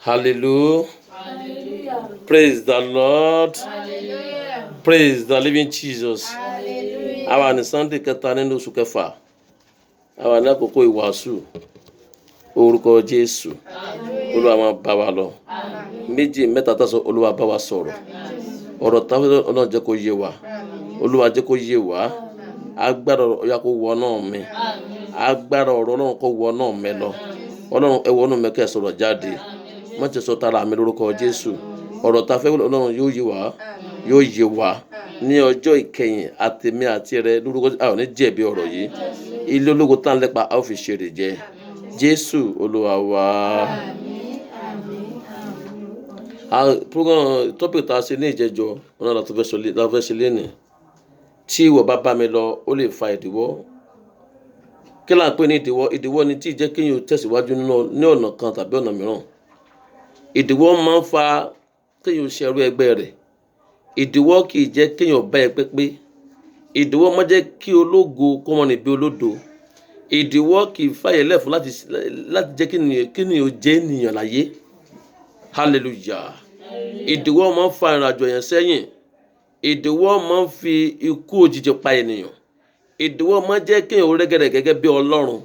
Hallelujah. Hallelujah. Praise the Lord. Hallelujah. Praise the living Jesus. Hallelujah. Àwa ní Sunday kẹta nínú oṣù kẹfà. Àwa ní àkókò ìwàásù. Orúkọ Jésù. Olúwa máa bá wa lọ. Méjì mẹ́ta tá sọ Olúwa bá wa sọ̀rọ̀. Ọ̀rọ̀ táwọn Ọlọ́run jẹ́ kó yé wa. Olúwa jẹ́ kó yé wa. Agbára Ọ̀yá kó wọ náà mi. Agbára ọ̀rọ̀ Ọlọ́run kó wọ náà mi lọ. Ọlọ́run ẹ wọnú mi kẹ́ sọ̀rọ̀ jáde. Má ti sọ tara mi lórúkọ Jésù. Ọ̀rọ̀ tá fẹ́ Ọlọ́run yóò yé wa. Yóò yé wa ní ọjọ́ ìkẹyìn àtèmi àti rẹ lórúkọ a ò ní jẹ̀bi ọ̀rọ̀ yìí. Ilé ológo tá ń lépa a ó fi ṣeré jẹ. Jésù Olúwa wa. Program topic tá a ṣe ní ìjẹjọ ọ̀nà la fẹ́ ṣe lénìí. Tí ìwọ bá bá mi lọ ó lè fa ìdíwọ́. Kí là ń pè ní ìdíwọ́? Ìdíwọ́ ni tí jẹ́ kéèyàn tẹ̀síwájú ní ọ̀nà kan tàbí ọ̀nà mìíràn. Ìdíwọ́ máa ń fa kéèyàn ṣẹrú ẹgbẹ́ rẹ̀. Ìdíwọ́ kì í jẹ́ kéèyàn bá ẹgbẹ́ pé. Ìdíwọ́ máa jẹ́ kí ológo kó mọ níbi olódo. Ìdíwọ́ kì í fàyè lẹ̀ fún láti jẹ́ kí ni ó jẹ́ ènìyàn láyé. Hallelujah. Ìdíwọ́ máa ń fa ìrìnàjò yẹn sẹ́yìn. Ìdíwọ́ máa ń fi ikú òjijì pa ènìyàn. Ìdíwọ́ máa ń jẹ́ kéèyàn rẹ́gẹ̀rẹ̀ gẹ́gẹ́ bí Ọlọ́run.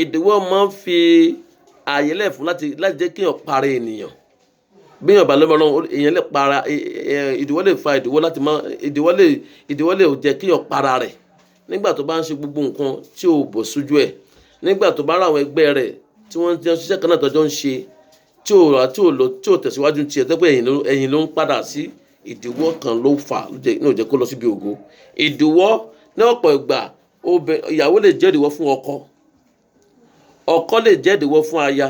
Ìdíwọ́ máa ń fi àyè lẹ̀ fún láti jẹ́ kéèyàn para ènìyàn. Bí èèyàn bá lọ́mọ Ọlọ́run èèyàn lè para ìdíwọ́ lè fa ìdíwọ́ láti máa ìdíwọ́ lè jẹ́ kéèyàn para rẹ̀ nígbà tó bá ń ṣe gbogbo nǹkan tí ò bọ̀ sójú ẹ̀. Nígbà tó bá rà àwọn ẹgbẹ́ rẹ̀ tí wọ́n ti ń ṣiṣẹ́ kan náà tọ́jọ́ ń ṣe tí ò tẹ̀síwájú tiẹ̀ tó pé ẹ̀yìn ló ń padà sí. Ìdíwọ́ kan ló fà ló jẹ́ kó lọ síbi ògo. Ìdíwọ́ ní ọ̀pọ̀ ìgbà ìyàwó lè jẹ́ ìdíwọ́ fún ọkọ. Ọkọ lè jẹ́ ìdíwọ́ fún aya.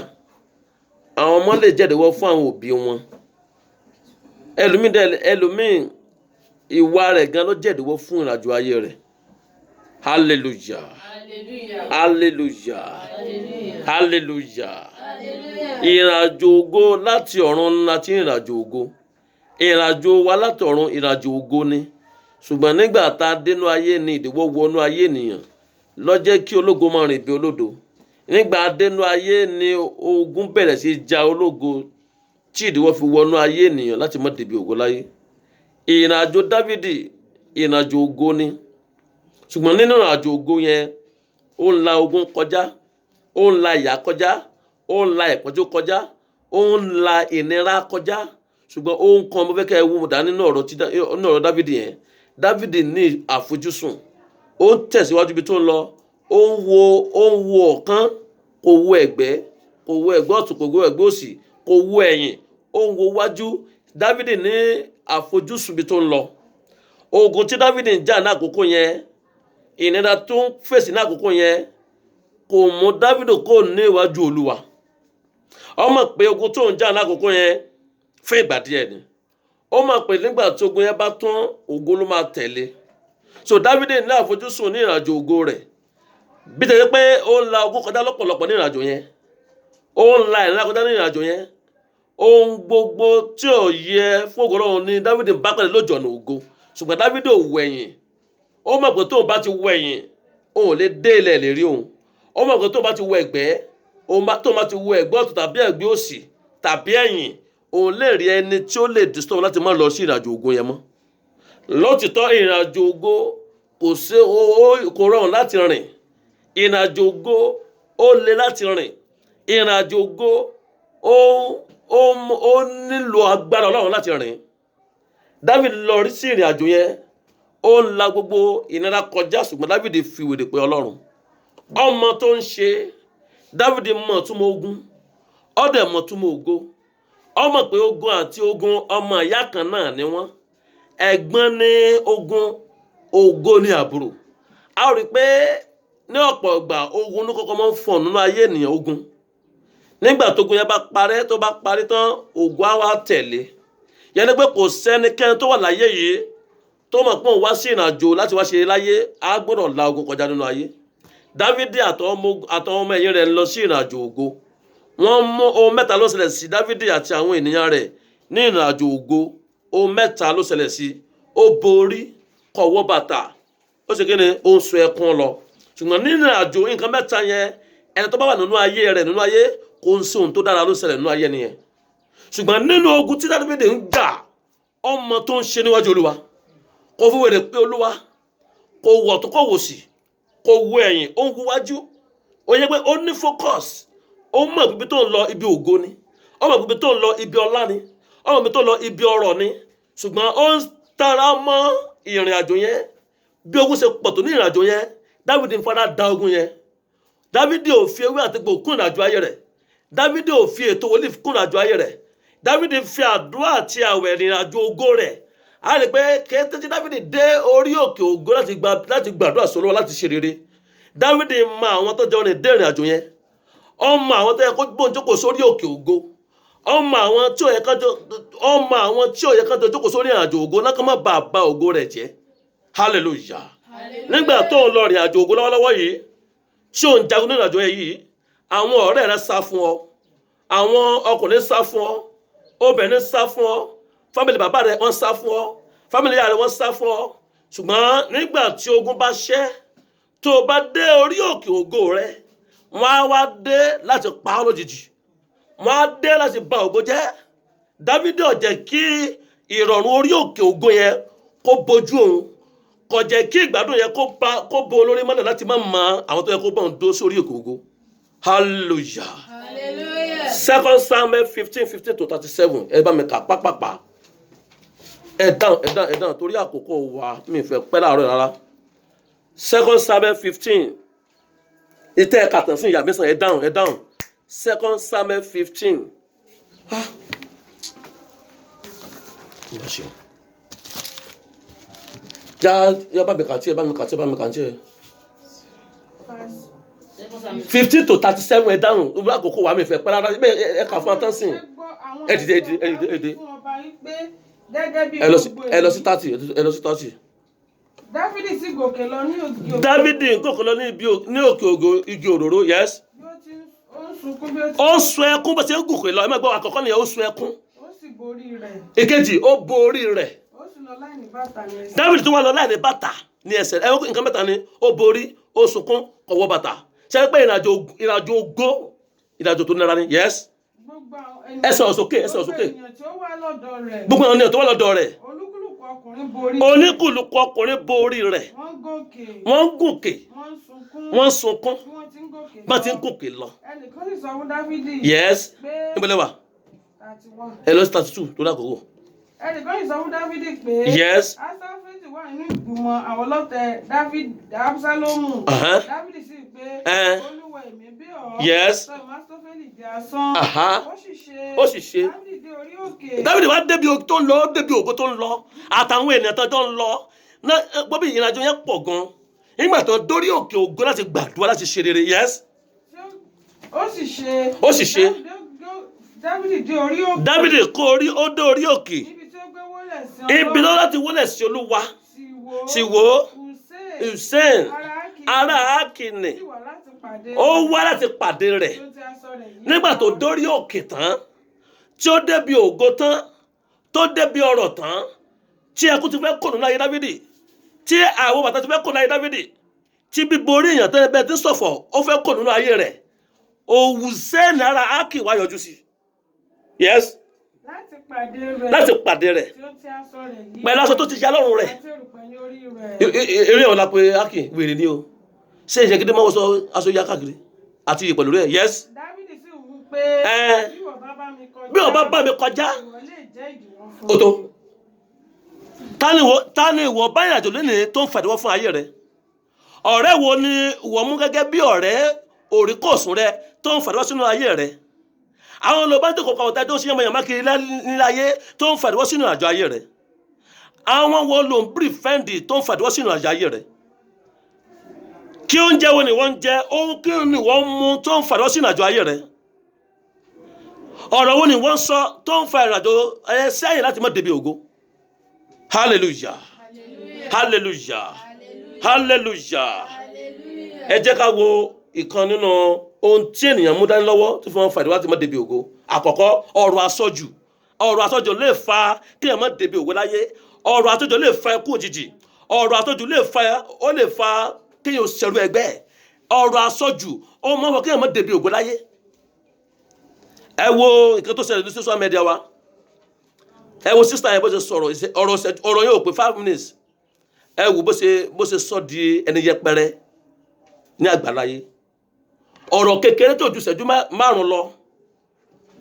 Àwọn ọmọ lè jẹ́ ìdíwọ́ fún àwọn òbí wọn. Ẹlòmíì ìwà rẹ̀ gan ló jẹ́ ìdíwọ́ fún ìrìnàjò ayé rẹ̀. Hallelujah. Hallelujah. Hallelujah. Ìrìnàjò ògo láti ọ̀run láti ìrìnàjò ògo. Ìrìnàjò wa láti ọ̀run ìrìnàjò ògo ni. Ṣùgbọ́n nígbà tá a dénú ayé ni ìdíwọ́ wọnú ayé ènìyàn ló jẹ́ kí ológo máa rìn bí olódo. Nígbà dénú ayé ni ogun bẹ̀rẹ̀ sí ja ológo tí ìdíwọ́ fi wọnú ayé ènìyàn láti má débi ògo láyé. Ìrìnàjò Dávìdì ìrìnàjò ògo ni. Ṣùgbọ́n nínú ìrìnàjò ògo yẹn ó ń la ogun kọjá, ó ń la ìyà kọjá, ó ń la ìpọ́njú kọjá, ó ń la ìnira kọjá. Ṣùgbọ́n ohun kan mo fẹ́ kẹ́ ẹ wò dá nínú ọ̀rọ̀ Dávìdì yẹn. Dávìdì ní àfojúsùn. Ó ń tẹ̀síwájú ibi tó ń lọ. Ó ń wo ọ̀kan, kò wo ẹ̀gbẹ́, kò wo ẹ̀gbẹ́ ọ̀tún, kò wo ẹ̀gbẹ́ òsì, kò wo ẹ̀yìn. Ó ń wo wájú. Dávìdì ní àfojúsùn ibi tó ń lọ. Ogun tí Dávìdì ń jà ní àkókò yẹn, ìnira tó ń fèsì ní àkókò yẹn kò mú Dávìdì kó ní iwájú Olúwa. Ó mọ̀ pé ogun tó ń jà ní àkókò yẹn fún ìgbà díẹ̀ ni. Ó mọ̀ pé nígbà tí ogun yẹn bá tán ògo ló máa tẹ̀lé. So Dávìdì ní àfojúsùn ní ìrìnàjò ògo rẹ̀. Bí tẹ̀lé pé ó ń la ogun kọjá lọ́pọ̀lọpọ̀ ní ìrìnàjò yẹn. Ó ń la ìnira kọjá ní ìrìnàjò yẹn. Ohun gbogbo tí ò yẹ fún ògo Ọlọ́run ni Dávìdì bá pàdé lójú ọ̀nà ògo. Ṣùgbọ́n Dávìdì ò wẹ̀yìn. Ó mọ̀ pé tóun bá ti wẹ̀yìn òun ò lè dé ilẹ̀ ìlérí òun. Ó mọ̀ pé tóun bá ti wọ ẹ̀gbẹ́, tóun bá ti wọ ẹ̀gbẹ́ ọ̀tún tàbí ẹ̀gbẹ́ òsì tàbí ẹ̀yìn, òun lè rí ẹni tí ó lè disturb láti má lọ sí ìrìnàjò ògo yẹn mọ́. Lótìtọ́ ìrìnàjò ògo kò rọrùn láti rìn. Ìrìnàjò ògo ó le láti rìn. Ìrìnàjò ògo ó nílò agbára Ọlọ́run láti rìn. Dávìdì lọ rí sí ìrìnàjò yẹn. Ó ń la gbogbo ìnira kọjá ṣùgbọ́n Dávìdì fi wèrè pé Ọlọ́run. Ọmọ tó ń ṣe Dávìdì mọ̀ túmọ̀ ogun. Ó dẹ̀ mọ̀ túmọ̀ ògo. Ó mọ̀ pé ogun àti ogun ọmọ ìyá kan náà ni wọ́n. Ẹ̀gbọ́n ní ogun, ògo ní àbúrò. A ó rí pé ní ọ̀pọ̀ ìgbà ogun ló kọ́kọ́ máa ń fọ̀ nínú ayé ènìyàn ogun. Nígbà tó ogun yẹn bá parẹ́ tó bá parí tán ògo á wá tẹ̀lé. Yẹn ni pé kò sẹ́nikẹ́ni tó wà láyé yìí tó mọ̀ pé òun wá sí ìrìnàjò láti wá ṣe láyé á gbọ́dọ̀ la ogun kọjá nínú ayé. Dávìdì àtàwọn ọmọ ẹ̀yìn rẹ̀ ń lọ sí ìrìnàjò ògo. Wọ́n mú ohun mẹ́ta ló ṣẹlẹ̀ sí Dávìdì àti àwọn ènìyàn rẹ̀ ní ìrìnàjò ògo. Ohun mẹ́ta ló ṣẹlẹ̀ sí. Ó borí, kò wọ bàtà, ó ṣe kí ni ó ń sun ẹkún lọ. Ṣùgbọ́n ní ìrìnàjò nǹkan mẹ́ta yẹn ẹni tó bá wà nínú ayé rẹ̀ nínú ayé kò ń sí ohun tó dára ló ṣẹlẹ̀ nínú ayé nìyẹn. ṣùgbọ́n nínú ogun tí Dáfídì ń jà ọmọ tó ń ṣe níwájú Olúwa kò fún wèrè pé Olúwa kò wọ̀ tó kò wò sí kò wo ẹ̀yìn ó ń wúwájú ó yẹ pé ó ní focus ó mọ̀ ibi tó ń lọ ibi ògo ni ó mọ̀ ibi tó ń lọ ibi ọlá ni ó mọ̀ ibi tó ń lọ ibi ọrọ̀ ni ṣùgbọ́n ó ń tara mọ́ ìrìn àjò yẹn bí ogun ṣe pọ̀ tó ní ìrìn àjò yẹn Dáfídì ń fara da ogun yẹn Dáfídì ò fi ewé àti egbò kún ìrìn àjò ayé rẹ̀ Dáfídì ò fi ètò wòlíì kún ìrìn àjò ayé rẹ̀ Dáfídì fi àdúrà àti àwẹ̀ ìrìn àjò ògo rẹ̀ a lè pé kété tí Dáfídì dé orí òkè ògo láti gbàdúrà sọ́lọ́wọ́ láti ṣe rere Dáfídì mọ àwọn tó jọ rìn dé ìrìn àjò yẹn ọmọ àwọn tó yẹ kó gbóhùn jókòó sórí òkè ògo ọmọ àwọn tí ò yẹ ká jọ jókòó sórí ìrìn àjò ògo náà kó má bàa ba ògo rẹ̀ jẹ́ hallelujah nígbà tó ń lọ ìrìn àjò ògo lọ́wọ́lọ́wọ́ yìí tí ò ń jagun ní ìrìn àjò yìí àwọn ọ̀rẹ́ rẹ̀ sá fún ọ àwọn ọkùnrin sá fún ọ obìnrin sá fún ọ fámìlì bàbá rẹ̀ wọ́n sá fún ọ fámìlì ìyá rẹ̀ wọ́n sá fún ọ ṣùgbọ́n nígbà tí ogun bá ṣẹ́ tó o bá dé orí òkè ògo rẹ̀ wọ́n á wá dé láti pa ọ́ lójijì wọ́n á dé láti ba ògo jẹ́ Dáfídì ò jẹ́ kí ìrọ̀rùn orí òkè ògo yẹn kó bojú òun kò jẹ́ kí ìgbádùn yẹn kó bo olórí mọ́lẹ̀ láti má mọ àwọn tó yẹ kó bá òun dó sórí òkè ògo hallelujah. Hallelujah. 2 Samuel 15:15-37 ẹ bá mi kà pápápá ẹ dáhùn torí àkókò wa mi fẹ́ pẹ́ láàárọ̀ rárá 2 Samuel 15 ìtẹ́ ẹ̀ka tàn sí ìyàmí sàn ẹ dáhùn 2 Samuel 15 ẹ bá mi kà tí ẹ 15-37 ẹ dáhùn lórí àkókò wa mi fẹ́ pẹ́ rárá ẹ kà fún atánṣin ẹ dìde ẹ lọ sí 30 Dáfídì sì gòkè lọ ní òkè Dáfídì gòkè lọ ní òkè ògo igi òróró yes ó sun ẹkún bó ṣe ń gòkè lọ ẹ má gbọ́ àkọ́kọ́ nìyẹn ó sun ẹkún ó sì borí rẹ̀ èkejì ó borí rẹ̀ ó sì lọ láìní bàtà ní ẹsẹ̀ Dáfídì tó wà lọ láìní bàtà ní ẹsẹ̀ ẹ nǹkan mẹ́ta ni ó borí ó sunkún kò wọ bàtà ṣe pé ìrìnàjò ògo ìrìnàjò tó nira ni yes ẹ sọ̀rọ̀ sókè gbogbo àwọn ènìyàn tó wà lọ́dọ̀ rẹ̀ oníkùlùkù ọkùnrin borí rẹ̀ wọ́n gòkè wọ́n sunkún bá ti ń gòkè lọ ẹnìkan sì sọ fún Dáfídì yes níbẹ̀lẹ̀ wà ẹ lọ sí 32 tó dákòókò ẹnìkan sì sọ fún Dáfídì pé yes Ásáfẹ́tì wà nínú ìgbìmọ̀ àwọn ọlọ́tẹ̀ Absalomu Dáfídì sì pé Olúwa èmi bí ọ́ yes sọ Ásáfẹ́tì jẹ́ asán ó sì ṣe Dáfídì wá débi ògo tó ń lọ àtàwọn ènìyàn tó ń lọ gbọ́bí ìrìnàjò yẹn pọ̀ gan nígbà tó dórí òkè ògo láti gbàdúrà láti ṣe rere yes ó sì ṣe Dáfídì kó orí ó dé orí òkè ibi ló láti wólẹ̀ sí Olúwa sì wò Hùsẹ́ìn ará Ákínì ó wá láti pàdé rẹ̀ nígbà tó dórí òkè tán tí ó débi ògo tán tó débi ọrọ̀ tán tí ẹkún ti fẹ́ kò nínú ayé Dáfídì tí àwọn bàtà ti fẹ́ kò nínú ayé Dáfídì tí bíborí èèyàn tó ẹgbẹ́ tí ń ṣọ̀fọ̀ ó fẹ́ kò nínú ayé rẹ̀ Hùsẹ́ìn ará Ákínì wá yọjú sí yes láti pàdé rẹ̀ pẹ̀lú aṣọ tó ti ya lọ́rùn rẹ̀ eré ọ̀la pé Ákínì wèrè ni o ṣé ìṣe gidi máa wọ́n sọ aṣọ ya káàkiri àti ìpẹ̀lú rẹ̀ yes bí ọba bá mi kọjá ó tó ta ni ìwọ bá ìrìnàjò lónìí tó ń fàdíwọ́ fún ayé rẹ̀ ọ̀rẹ́ wo ni ìwọ mú gẹ́gẹ́ bí ọ̀rẹ́ òríkòsùn rẹ̀ tó ń fàdíwọ́ sínú ayé rẹ̀ àwọn olùbájọ́ kọ̀ọ̀kan ọ̀tá tó ń ṣe yànmọ̀yànmọ́ kiri nílé ayé tó ń fàdíwọ́ sínú àjọ ayé rẹ̀ àwọn wo ló ń bí fẹ́ǹdì tó ń fàdíwọ́ sínú àjọ ayé rẹ̀ kí oúnjẹ wo ni wọ́n ń jẹ ohun kí ni wọ́n mú tó ń fàdíwọ́ sínú àjọ ayé rẹ̀ ọ̀rọ̀ wo ni wọ́n sọ tó ń fa ìrìnàjò sẹ́yìn láti má débi ògo hallelujah hallelujah hallelujah ẹ jẹ́ ká wo ìkan nínú ohun tí ènìyàn mú dání lọ́wọ́ tó fi wọn fàdíwọ́ láti má débi ògo àkọ́kọ́ ọ̀rọ̀ àsọjù lè fa kí èèyàn má débi ògo láyé ọ̀rọ̀ àsọjù lè fa ikú òjijì ọ̀rọ̀ àsọjù lè fa kí èèyàn ṣẹ̀rù ẹgbẹ́ ọ̀rọ̀ àsọjù ó mọ̀ wọ́n kí èèyàn má débi ògo láyé ẹ wo nǹkan tó ṣẹlẹ̀ ní social media wa, ẹ wo sister yẹn bó ṣe sọ̀rọ̀ ọ̀rọ̀ yẹn ò pé 5 minutes, ẹ wo bó ṣe sọ di ẹni yẹpẹrẹ ní àgbáláyé. Ọ̀rọ̀ kékeré tó ju ìṣẹ́jú 5 lọ,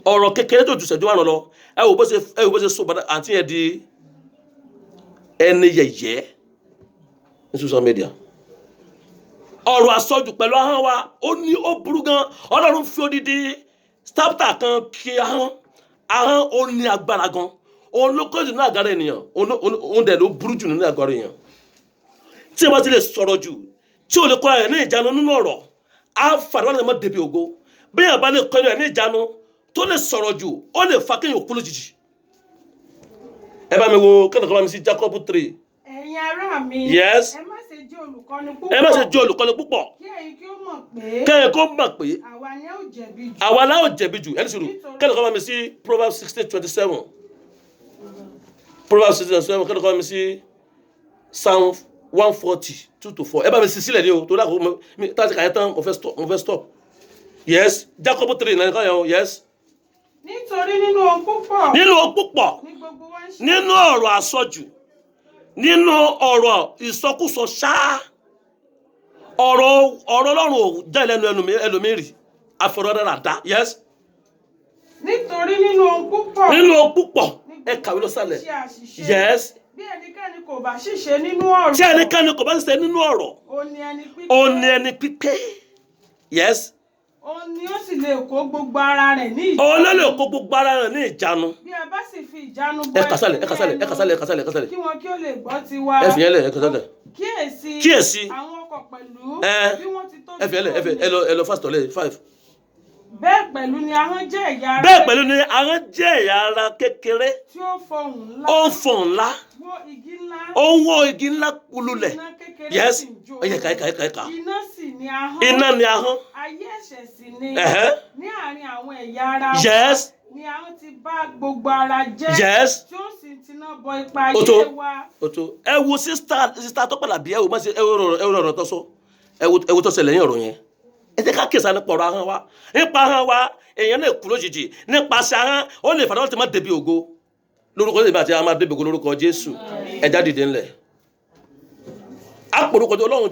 ọ̀rọ̀ kékeré tó ju ìṣẹ́jú 5 lọ, ẹ wo bó ṣe sọ àǹtí yẹn di ẹni yẹ̀yẹ́ ní social media. Ọ̀rọ̀ àsọjù pẹ̀lú ahọ́n wa ó burú gan. Ọlọ́run fi odidi stápítà kan kí ahọ́n ó ní agbára gan. Òun ló kọ́ jù nínú àgàrà ènìyàn, òun dẹ̀ ló burú jù nínú àgàrà ènìyàn. Tí ẹ bá ti lè sọ̀rọ̀ jù, tí o lè kọ́ ẹ̀ ní ìjánu nínú ọ̀rọ̀, á fàdé wọn lè mọ́ débi ògo. Bí ẹ̀ bá lè kọ́ ẹ̀ ní ìjánu tó lè sọ̀rọ̀ jù, ó lè fa kéèyàn kú lójijì. Ẹ bá mi wo kẹ́nìkan bá mi sí Jacob 3. Ẹ̀yin ará mi. Yes. Ẹ má ṣe jẹ́ olùkọ́ni púpọ̀. Ẹ má ṣe jẹ́ olùkọ́ni púpọ̀. Kí ẹ̀yin kí ó mọ̀ pé. Kẹ́yìn kó mọ̀ pé Àwa ni ó jẹ̀bi jù. àwa la ó jẹ̀bi jù. Ẹni sùúrù kẹ́nìkan bá mi sí Proverbs 16:27. Proverbs 16:27 kẹ́nìkan bá mi sí Psalm 140 2-4. Ẹ bá mi sí sílẹ̀ ní o torí àkókò mi táti kàyẹ́ tán mo fẹ́ stop. Yes. Jacob 3 náà nìkan yẹn o. Yes. Nítorí nínú ohun púpọ̀. Nínú ohun púpọ̀, Ní gbogbo wa ń ṣe. nínú ọ̀rọ̀ àsọjù, nínú ọ̀rọ̀ ìsọkúsọ ṣáá, ọ̀rọ̀ Ọlọ́run ò jẹ́ lẹ́nu ẹlòmírì àfọ̀rọ̀ dáadáa. Yes. Nítorí nínú ohun púpọ̀. Nínú ohun púpọ̀, ẹ kàwé lọ sálẹ̀. Ṣe àṣìṣe. Yes. Bí ẹnikẹ́ni kò bá ṣìṣe nínú ọ̀rọ̀. Tí ẹnikẹ́ni kò bá ṣiṣẹ́ nínú ọ̀rọ̀, Ó ní ẹni pípé. ó ní ẹni pípé. Yes. Ó ní ó sì lè kó gbogbo ara rẹ̀ ní ìjánu. Òun ló lè kó gbogbo ara rẹ̀ ní ìjánu. Bí a bá sì fi ìjánu bọ Ẹ kàsálẹ̀. kí wọn kí ó lè gbọ́ tiwa. Ẹ fìyẹn lẹ̀, ẹ kàsálẹ̀. Kíyèsí. Àwọn ọkọ̀ pẹ̀lú. Bí wọ́n ti tóbi. Ẹ fìyẹn lẹ̀, ẹ lọ fásitọ̀ lẹ̀ 5. Bẹ́ẹ̀ pẹ̀lú ni ahọ́n jẹ́ ẹ̀yà ara. Bẹ́ẹ̀ pẹ̀lú ni ahọ́n jẹ́ ẹ̀yà ara kékeré. Tí ó fọhùn ńlá. Ó ń fọhùn ńlá. Wó igi ńlá. Ó ń wó igi ńlá kululẹ̀. Iná kékeré Yes. sì ń jó. Ó yẹ ká. Iná sì ni ahọ́n. Iná ni ahọ́n. Ayé ẹ̀ṣẹ̀ sì ni. Ẹ̀hẹ́. Ní àárín àwọn ẹ̀yà ara. Yes. Ni ahọ́n ti bá gbogbo ara jẹ́. Yes. Tí ó sì tiná bọ ipa Ó tó. ayé wa. Ó tó. Ẹ wo sísítà tó padà bí ẹ wo ọ̀rọ̀ tó sọ. Ẹ wo tó ṣẹlẹ̀ yín ọ̀rọ̀ yẹn. Ẹ jẹ́ ká kíyèsí nípa ọ̀rọ̀ ahọ́n wa. Nípa ahọ́n wa, èèyàn lè kú lójijì. Nípasẹ̀ ahọ́n, ó lè fàdá láti má débi ògo. Lórúkọ Jésù àti àwọn máa débi ògo lórúkọ Jésù. Ẹ já dìde ńlẹ̀. Á pòrúkọ Ọlọ́run.